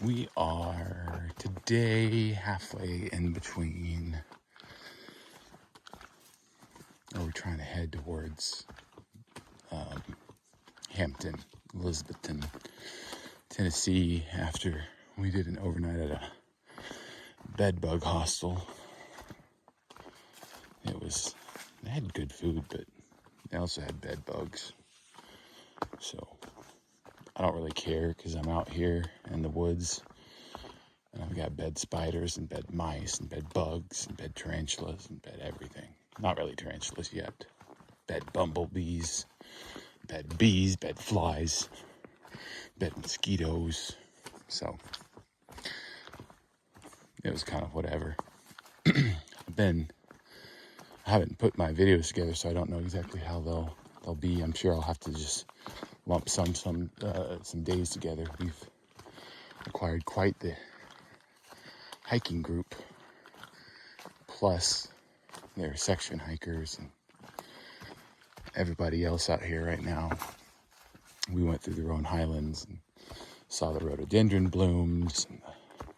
We are today halfway in between, or we're trying to head towards Hampton, Elizabethton, Tennessee, after we did an overnight at a bed bug hostel. They had good food, but they also had bed bugs. So I don't really care because I'm out here in the woods and I've got bed spiders and bed mice and bed bugs and bed tarantulas and bed everything. Not really tarantulas yet. Bed bumblebees, bed bees, bed flies, bed mosquitoes. So it was kind of whatever. I haven't put my videos together, so I don't know exactly how they'll be. I'm sure I'll have to just lump some days together. We've acquired quite the hiking group, plus their section hikers and everybody else out here right now. We went through the Roan Highlands and saw the rhododendron blooms and the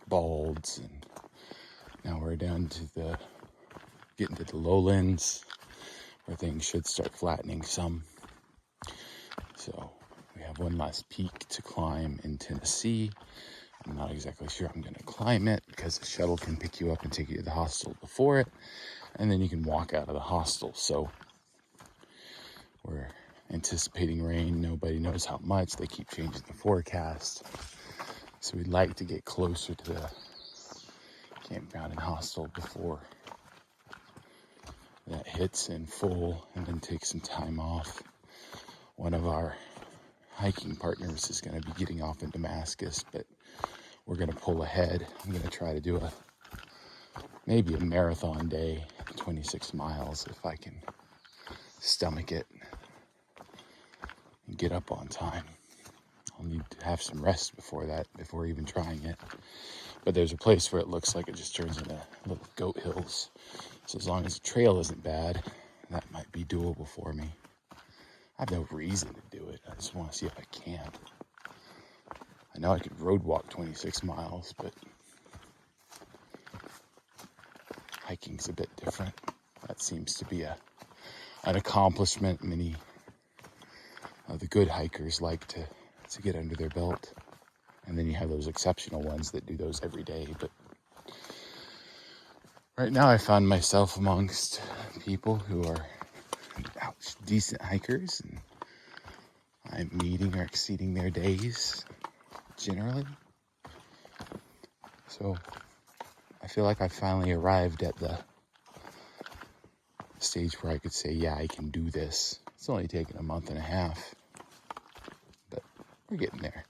balds, and now we're down to getting to the lowlands where things should start flattening some. So we have one last peak to climb in Tennessee. I'm not exactly sure I'm going to climb it because the shuttle can pick you up and take you to the hostel before it, and then you can walk out of the hostel. So we're anticipating rain. Nobody knows how much. They keep changing the forecast. So we'd like to get closer to the campground and hostel before that hits in full, and then take some time off. One of our hiking partners is going to be getting off in Damascus, but we're going to pull ahead. I'm going to try to do maybe a marathon day, 26 miles, if I can stomach it and get up on time. I'll need to have some rest before even trying it. But there's a place where it looks like it just turns into little goat hills. So as long as the trail isn't bad, that might be doable for me. I have no reason to do it. I just want to see if I can. I know I could road walk 26 miles, but hiking's a bit different. That seems to be an accomplishment many of the good hikers like to get under their belt. And then you have those exceptional ones that do those every day. But right now I found myself amongst people who are decent hikers, and I'm meeting or exceeding their days generally. So I feel like I finally arrived at the stage where I could say, yeah, I can do this. It's only taken a month and a half, but we're getting there.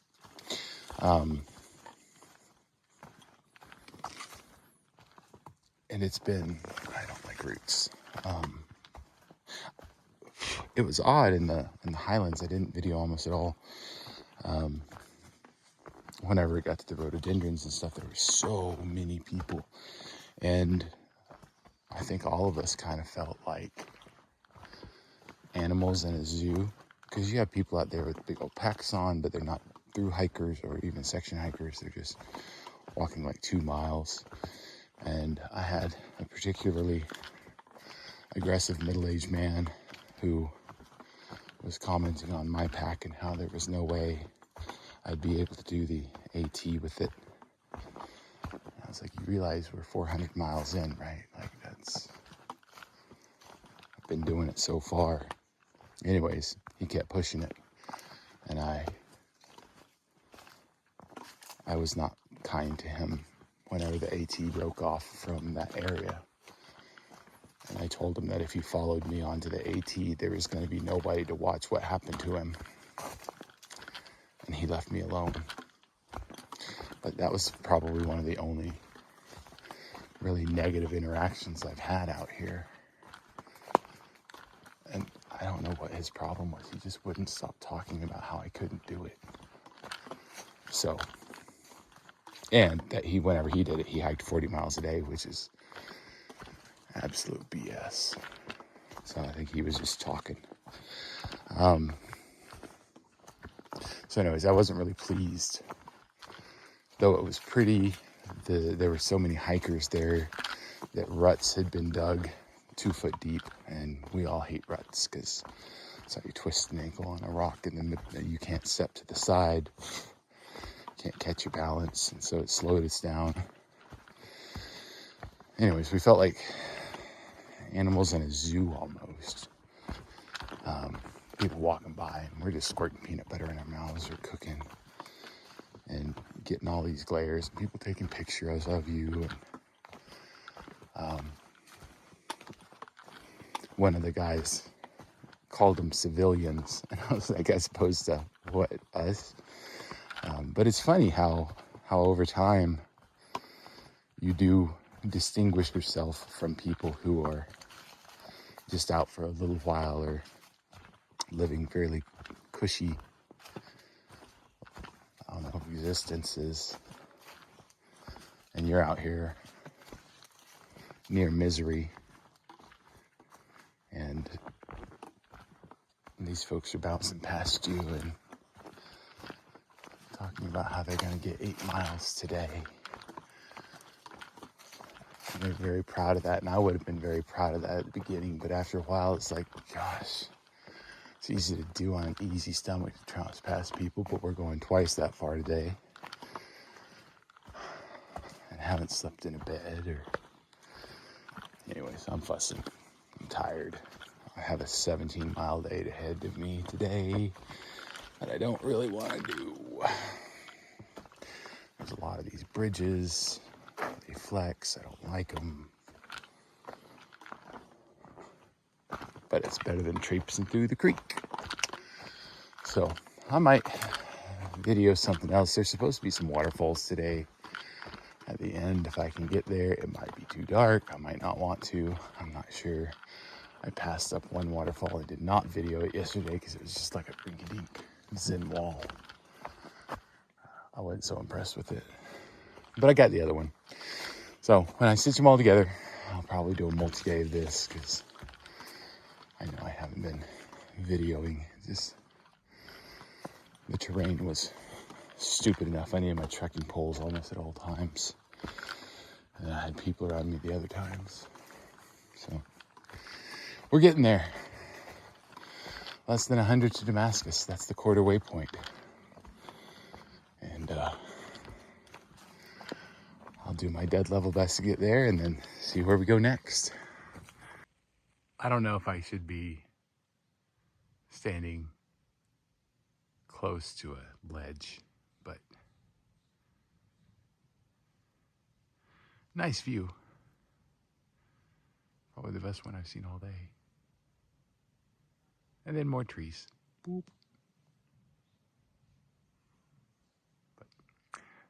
And it's been, I don't like roots. It was odd in the Highlands. I didn't video almost at all. Whenever it got to the rhododendrons and stuff, there were so many people. And I think all of us kind of felt like animals in a zoo. Because you have people out there with big old packs on, but they're not through hikers or even section hikers. They're just walking like 2 miles. And I had a particularly aggressive middle-aged man who was commenting on my pack and how there was no way I'd be able to do the AT with it. I was like, you realize we're 400 miles in, right? Like I've been doing it so far. Anyways, he kept pushing it, and I was not kind to him whenever the AT broke off from that area. And I told him that if he followed me onto the AT, there was going to be nobody to watch what happened to him. And he left me alone. But that was probably one of the only really negative interactions I've had out here. And I don't know what his problem was. He just wouldn't stop talking about how I couldn't do it. So, and that whenever he did it, he hiked 40 miles a day, which is absolute BS. So I think he was just talking. So anyways, I wasn't really pleased though it was pretty, there were so many hikers there that ruts had been dug 2 foot deep, and we all hate ruts because it's how you twist an ankle on a rock in the middle that you can't step to the side, can't catch your balance, and so it slowed us down. Anyways, we felt like animals in a zoo almost. People walking by, and we're just squirting peanut butter in our mouths or cooking and getting all these glares, and people taking pictures of you. And one of the guys called them civilians, and I was like, as opposed to what, us? But it's funny how over time you do distinguish yourself from people who are just out for a little while or living fairly cushy, existences, and you're out here near misery, and these folks are bouncing past you and talking about how they're going to get 8 miles today. And they're very proud of that, and I would have been very proud of that at the beginning, but after a while it's like, gosh, it's easy to do on an easy stomach to trounce past people, but we're going twice that far today and haven't slept in a bed. Or anyways, I'm fussing. I'm tired. I have a 17-mile day ahead of me today that I don't really want to do. There's a lot of these bridges. They flex. I don't like them. But it's better than traipsing through the creek. So I might video something else. There's supposed to be some waterfalls today at the end. If I can get there, it might be too dark. I might not want to. I'm not sure. I passed up one waterfall. I did not video it yesterday because it was just like a rinky-dink zen wall. I wasn't so impressed with it. But I got the other one. So when I stitch them all together, I'll probably do a multi-day of this because I know I haven't been videoing. Just the terrain was stupid enough. I needed my trekking poles almost at all times. And I had people around me the other times. So we're getting there. Less than 100 to Damascus. That's the quarter waypoint. And I'll do my dead level best to get there and then see where we go next. I don't know if I should be standing close to a ledge, but nice view. Probably the best one I've seen all day. And then more trees. Boop. But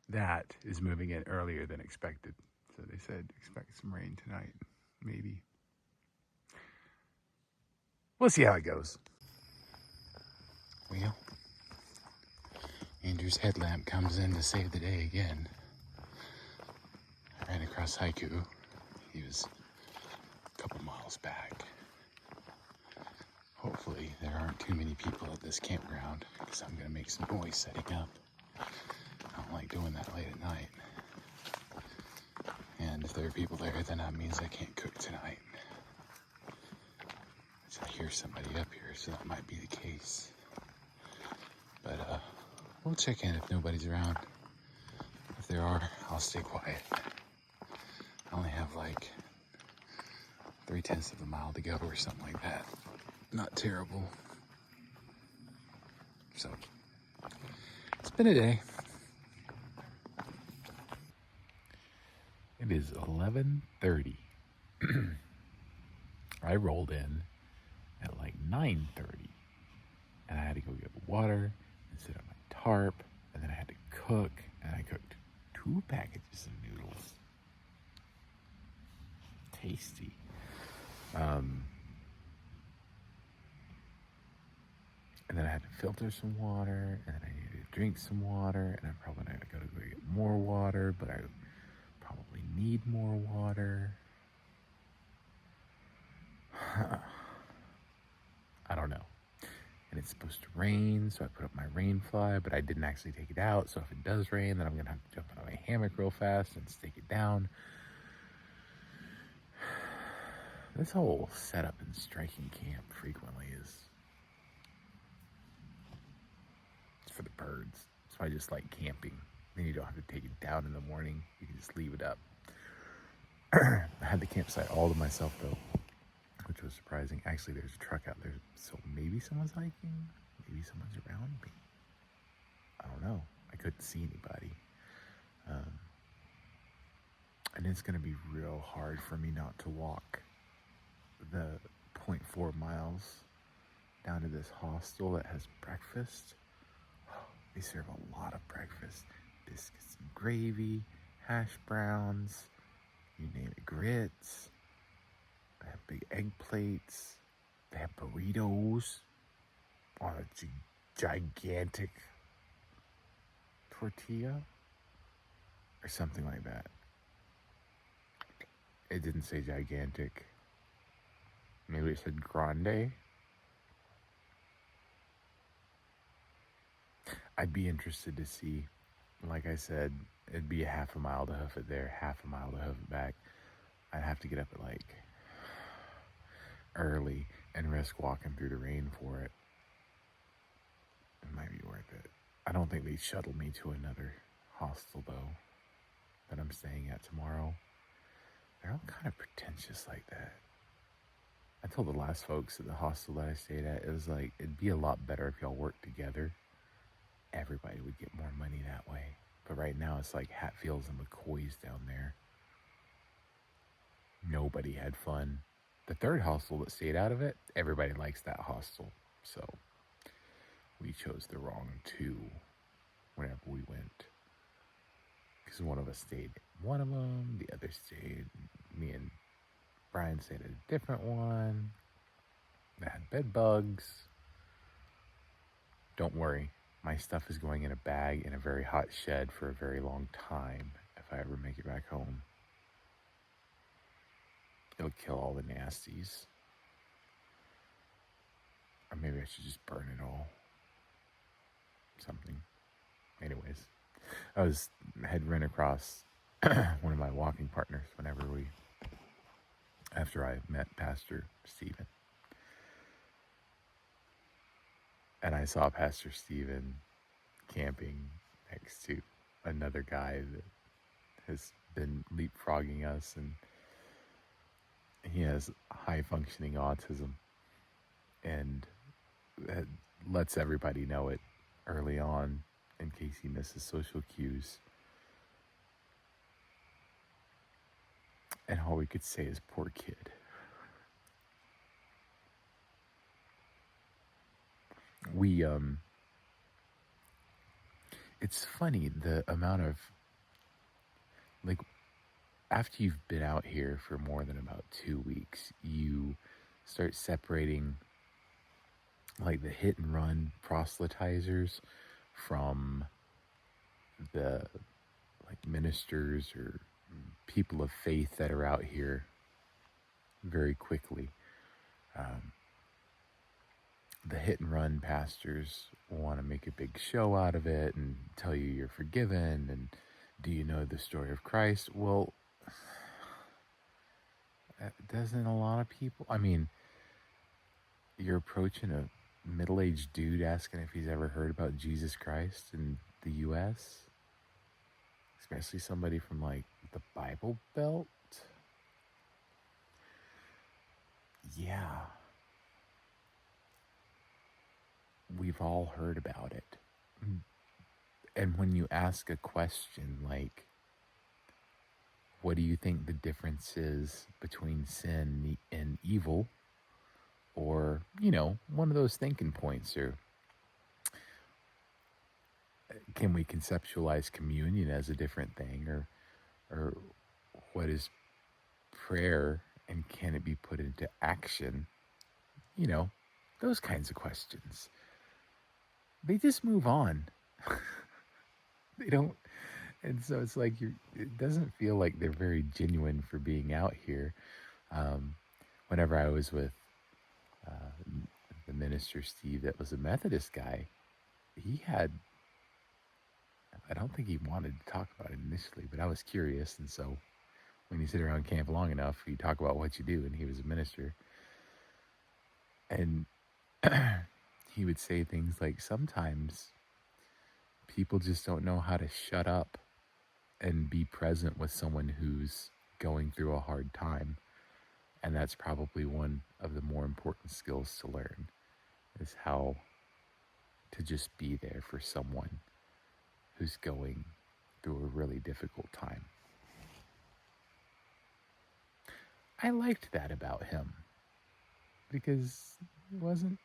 that is moving in earlier than expected. So they said expect some rain tonight, maybe. We'll see how it goes. Well, Andrew's headlamp comes in to save the day again. I ran across Haiku. He was a couple miles back. Hopefully there aren't too many people at this campground because I'm going to make some noise setting up. I don't like doing that late at night. And if there are people there, then that means I can't cook tonight. I hear somebody up here, so that might be the case. But we'll check in if nobody's around. If there are, I'll stay quiet. I only have like 3/10 of a mile to go or something like that. Not terrible. So, it's been a day. It is 11:30. I rolled in at like 9:30. And I had to go get water and sit on my tarp. And then I had to cook. And I cooked 2 packages of noodles. Tasty. And then I had to filter some water, and then I needed to drink some water, and I'm probably not going to go get more water, but I probably need more water. I don't know. And it's supposed to rain, so I put up my rain fly, but I didn't actually take it out, so if it does rain, then I'm going to have to jump in hammock real fast and stake it down. This whole setup and striking camp frequently is for the birds. So I just like camping. Then you don't have to take it down in the morning. You can just leave it up. I had the campsite all to myself though, which was surprising. Actually, there's a truck out there, so maybe someone's hiking. Maybe someone's around me. I don't know. I couldn't see anybody. And it's going to be real hard for me not to walk the 0.4 miles down to this hostel that has breakfast. They serve a lot of breakfast. Biscuits and gravy, hash browns, you name it, grits. They have big egg plates. They have burritos on a gigantic tortilla or something like that. It didn't say gigantic. Maybe it said grande. I'd be interested to see. Like I said, it'd be a half a mile to hoof it there, half a mile to hoof it back. I'd have to get up at like early and risk walking through the rain for it. It might be worth it. I don't think they'd shuttle me to another hostel though that I'm staying at tomorrow. They're all kind of pretentious like that. I told the last folks at the hostel that I stayed at, it was like, it'd be a lot better if y'all worked together. Everybody would get more money that way. But right now it's like Hatfields and McCoys down there. Nobody had fun. The third hostel that stayed out of it, everybody likes that hostel. So we chose the wrong two whenever we went. Because one of us stayed at one of them, the other stayed, me and Brian stayed at a different one. They had bed bugs. Don't worry, my stuff is going in a bag in a very hot shed for a very long time if I ever make it back home. It'll kill all the nasties. Or maybe I should just burn it all. Something. Anyways, I had run across one of my walking partners after I met Pastor Stephen. And I saw Pastor Stephen camping next to another guy that has been leapfrogging us, and he has high functioning autism, and lets everybody know it early on in case he misses social cues. And all we could say is, poor kid. It's funny the amount of, like, after you've been out here for more than about 2 weeks, you start separating like the hit and run proselytizers from the like ministers or people of faith that are out here very quickly. The hit and run pastors want to make a big show out of it and tell you you're forgiven and do you know the story of Christ? Well, doesn't a lot of people, I mean, you're approaching a middle-aged dude asking if he's ever heard about Jesus Christ in the U.S., especially somebody from like the Bible Belt. Yeah. We've all heard about it. And when you ask a question like, what do you think the difference is between sin and evil? Or, you know, one of those thinking points, or can we conceptualize communion as a different thing? Or what is prayer and can it be put into action? You know, those kinds of questions. They just move on. They don't, and so it's like it doesn't feel like they're very genuine for being out here. Whenever I was with the minister Steve that was a Methodist guy, he had I don't think he wanted to talk about it initially, but I was curious. And so when you sit around camp long enough, you talk about what you do. And he was a minister. And he would say things like, sometimes people just don't know how to shut up and be present with someone who's going through a hard time. And that's probably one of the more important skills to learn, is how to just be there for someone who's going through a really difficult time. I liked that about him because he wasn't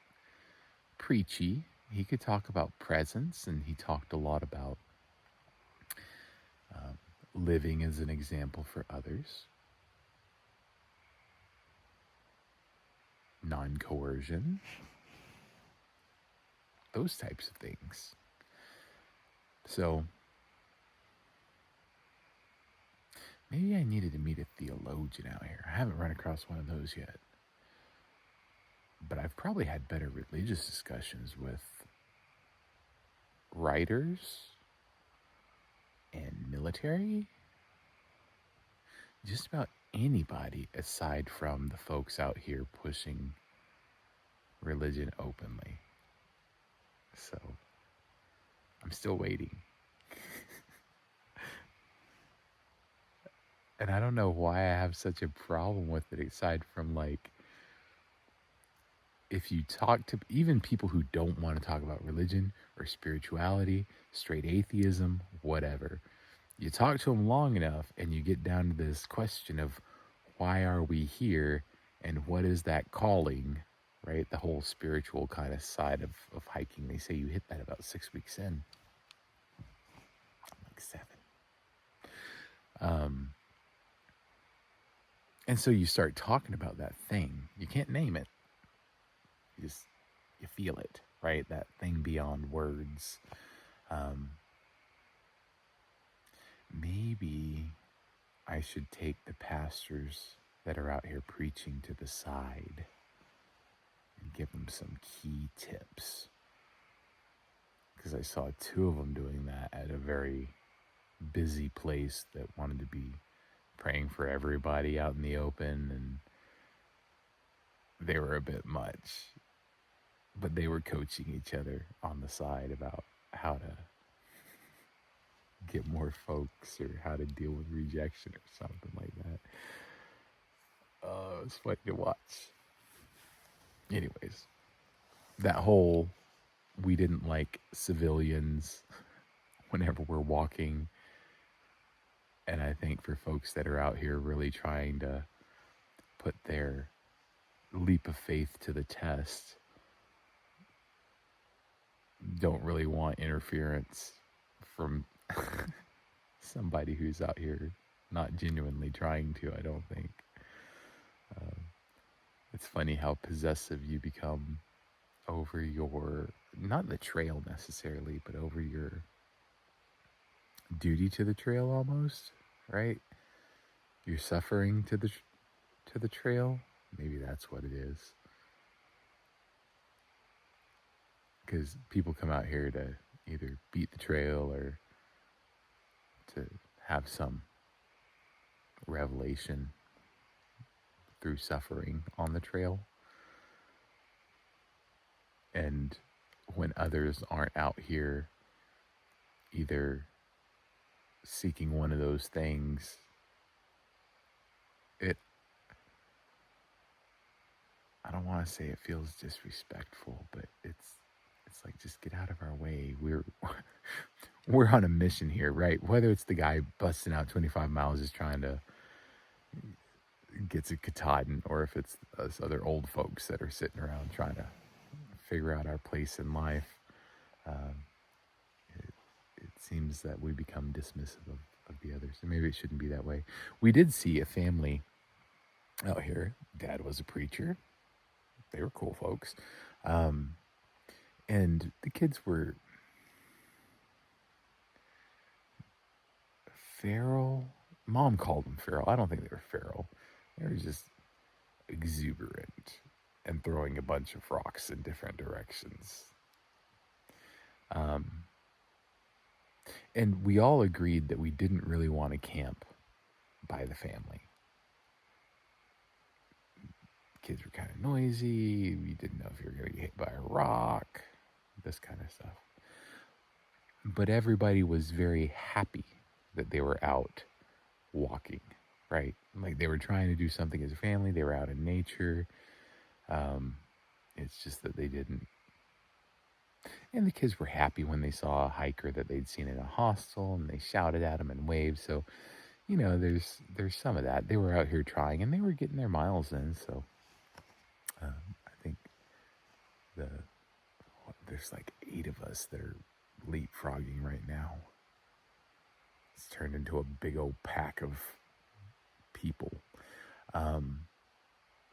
preachy. He could talk about presence, and he talked a lot about living as an example for others, non-coercion, those types of things. So maybe I needed to meet a theologian out here. I haven't run across one of those yet. But I've probably had better religious discussions with writers and military. Just about anybody aside from the folks out here pushing religion openly. So I'm still waiting. And I don't know why I have such a problem with it, aside from like, if you talk to even people who don't want to talk about religion or spirituality, straight atheism, whatever, you talk to them long enough and you get down to this question of why are we here and what is that calling, right? The whole spiritual kind of side of hiking. They say you hit that about 6 weeks in. Like 7. And so you start talking about that thing. You can't name it. You feel it, right? That thing beyond words. Maybe I should take the pastors that are out here preaching to the side and give them some key tips. Because I saw 2 of them doing that at a very busy place that wanted to be praying for everybody out in the open, and they were a bit much. But they were coaching each other on the side about how to get more folks or how to deal with rejection or something like that. It's fun to watch. Anyways, that whole we didn't like civilians whenever we're walking. And I think for folks that are out here really trying to put their leap of faith to the test, don't really want interference from somebody who's out here not genuinely trying to, I don't think. It's funny how possessive you become over your, not the trail necessarily, but over your duty to the trail almost, right? You're suffering to the trail. Maybe that's what it is. Because people come out here to either beat the trail or to have some revelation through suffering on the trail. And when others aren't out here either seeking one of those things, I don't want to say it feels disrespectful, but it's like, just get out of our way. We're on a mission here, right? Whether it's the guy busting out 25 miles just trying to get to Katahdin, or if it's us other old folks that are sitting around trying to figure out our place in life, it seems that we become dismissive of the others. And maybe it shouldn't be that way. We did see a family out here. Dad was a preacher. They were cool folks. And the kids were feral. Mom called them feral. I don't think they were feral. They were just exuberant and throwing a bunch of rocks in different directions. And we all agreed that we didn't really want to camp by the family. Kids were kind of noisy. We didn't know if you were going to get hit by a rock, this kind of stuff. But everybody was very happy that they were out walking, right? Like they were trying to do something as a family. They were out in nature. It's just that they didn't. And the kids were happy when they saw a hiker that they'd seen in a hostel, and they shouted at him and waved. So, you know, there's some of that. They were out here trying, and they were getting their miles in. So, I think there's like 8 of us that are leapfrogging right now. It's turned into a big old pack of people.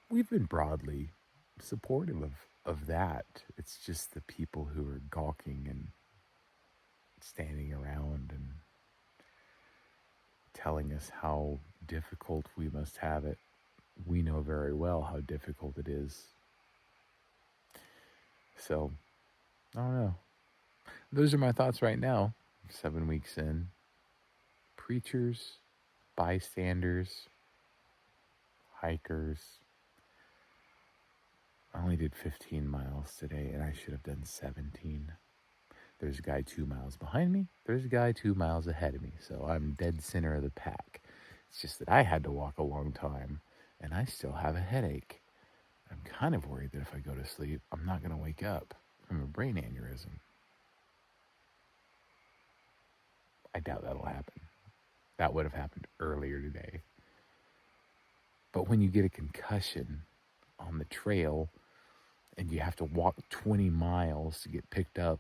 We've been broadly supportive of that. It's just the people who are gawking and standing around and telling us how difficult we must have it. We know very well how difficult it is. So, I don't know. Those are my thoughts right now, 7 weeks in. Preachers, bystanders, hikers. I only did 15 miles today, and I should have done 17. There's a guy 2 miles behind me. There's a guy 2 miles ahead of me. So I'm dead center of the pack. It's just that I had to walk a long time, and I still have a headache. I'm kind of worried that if I go to sleep, I'm not going to wake up from a brain aneurysm. I doubt that'll happen. That would have happened earlier today. But when you get a concussion on the trail and you have to walk 20 miles to get picked up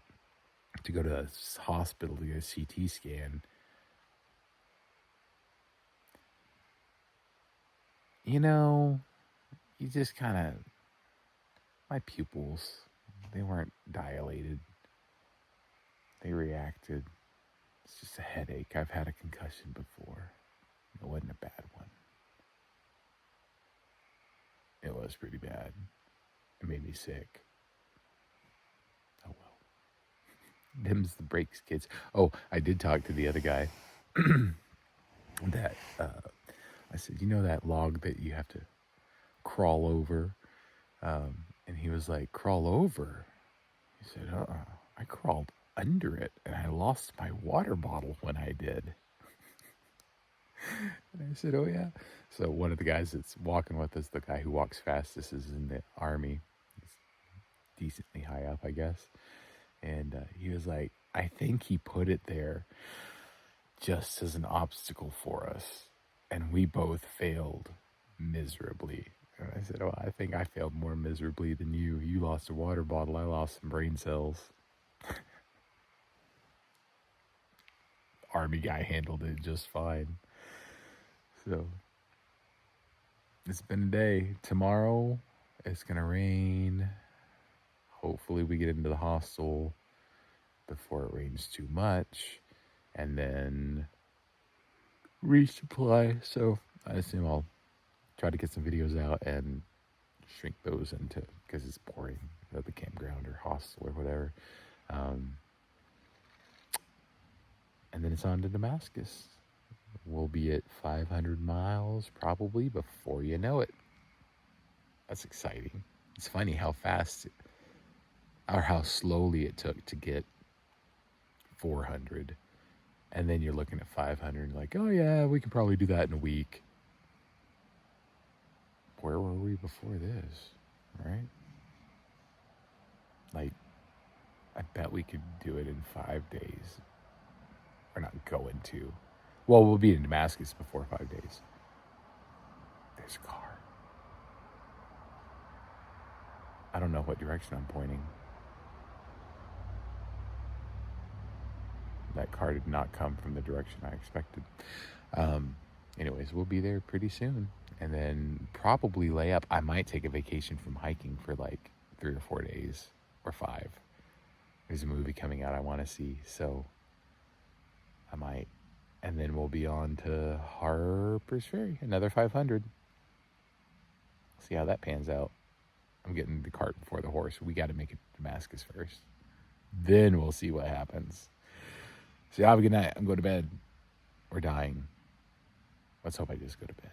to go to the hospital to get a CT scan, you know, you just kind of, my pupils, they weren't dilated. They reacted. It's just a headache. I've had a concussion before. It wasn't a bad one. It was pretty bad. It made me sick. Oh well. Them's the breaks, kids. Oh, I did talk to the other guy that I said, you know that log that you have to crawl over? And he was like, crawl over? He said, I crawled under it, and I lost my water bottle when I did. And I said, oh yeah. So one of the guys that's walking with us, the guy who walks fastest, is in the Army. He's decently high up, I guess. And he was like, I think he put it there just as an obstacle for us. And we both failed miserably. And I said, oh, I think I failed more miserably than you. You lost a water bottle. I lost some brain cells. Army guy handled it just fine. So, it's been a day. Tomorrow, it's going to rain. Hopefully we get into the hostel before it rains too much. And then resupply. So, I assume I'll try to get some videos out and shrink those into, because it's pouring at the campground or hostel or whatever. And then it's on to Damascus. We'll be at 500 miles probably before you know it. That's exciting. It's funny how fast or how slowly it took to get 400. And then you're looking at 500 like, oh yeah, we can probably do that in a week. Where were we before this, right? Like, I bet we could do it in 5 days. We're not going to. Well, we'll be in Damascus before 5 days. There's a car. I don't know what direction I'm pointing. That car did not come from the direction I expected. Anyways, we'll be there pretty soon. And then probably lay up. I might take a vacation from hiking for like 3 or 4 days or 5. There's a movie coming out I want to see, so I might. And then we'll be on to Harper's Ferry, another 500. See how that pans out. I'm getting the cart before the horse. We got to make it to Damascus first. Then we'll see what happens. So have a good night. I'm going to bed. We're dying. Let's hope I just go to bed.